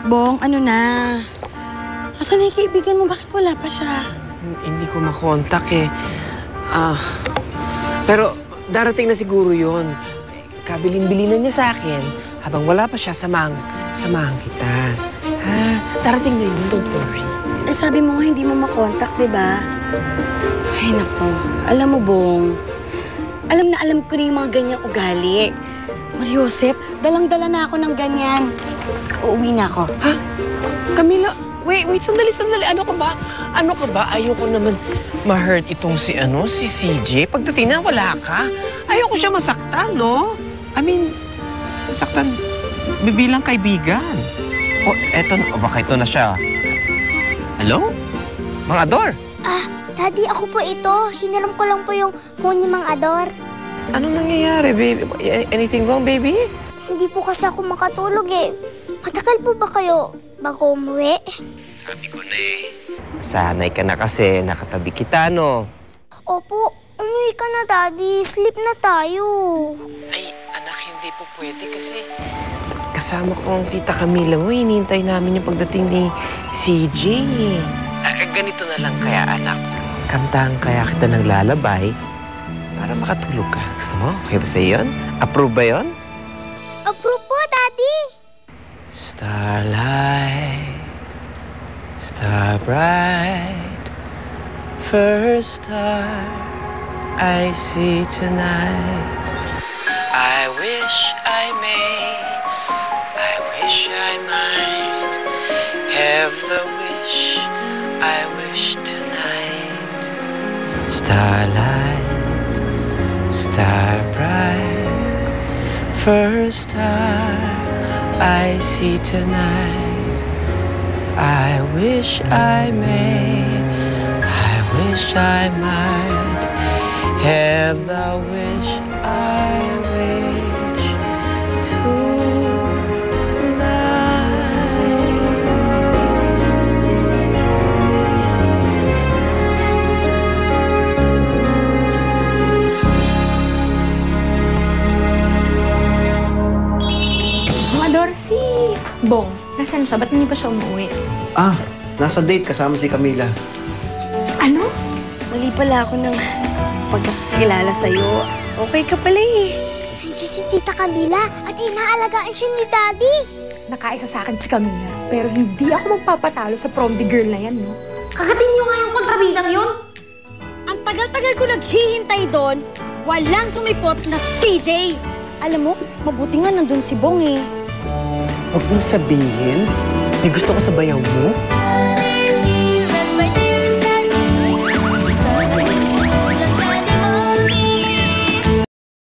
Bong, ano na? Asan na yung kaibigan mo? Bakit wala pa siya? Hindi ko makontak eh. Pero darating na siguro yun. Kabilin-bilinan niya sa akin. Habang wala pa siya, samahan kita. Ha? Darating na yun, don't worry. Eh, sabi mo nga hindi mo makontak, di ba? Ay, naku. Alam mo, Bong, alam ko na yung mga ganyang ugali. Mariosep, dalang-dala na ako ng ganyan. Uuwi na ako. Ha? Camila, wait, sandali. Ano ka ba? Ayoko naman ma-hurt itong si CJ. Pagdating na, wala ka. Ayoko siya masaktan, no? I mean, masaktan bibilang kaibigan. Oh, eto na. Baka ito na siya. Hello? Mang Ador? Daddy, ako po ito. Hiniram ko lang po yung phone ni Mang Ador. Anong nangyayari, baby? Anything wrong, baby? Hindi po kasi ako makatulog eh. Matagal po ba kayo bago umuwi? Sabi ko na eh. Sanay ka na kasi. Nakatabi kita, no? Opo, umuwi ka na, Daddy. Sleep na tayo. Ay, anak, hindi po pwede kasi kasama ko ang tita Camila mo. Hinihintay namin yung pagdating ni CJ. Ganito na lang kaya, anak. Kantahan kaya kita ng lalabay para makatulog ka. Gusto mo? Okay ba sa'yo yun? Approve ba yun? Approve po, Daddy. Starlight, star bright, first star I see tonight. I wish I might have the wish I wish tonight. Starlight, star bright, first star I see tonight. I wish I might have the wish I wish Ador, si Bong. Nasaan siya? Ba't hindi pa siya umuwi? Nasa date kasama si Camila. Ano? Mali pala ako ng pagkakakilala sa'yo. Okay ka pala eh. Nandiyan si Tita Camila at inaalagaan siya ni Daddy. Nakaisa sa akin si Camila. Pero hindi ako magpapatalo sa prom-de girl na yan, no? Kagatin niyo nga yung kontrabidang yun! Ang tagal-tagal ko naghihintay doon, walang sumipot na CJ. Alam mo, mabuti nga nandun si Bong eh. Huwag mong sabihin, may gusto ko sa bayaw mo.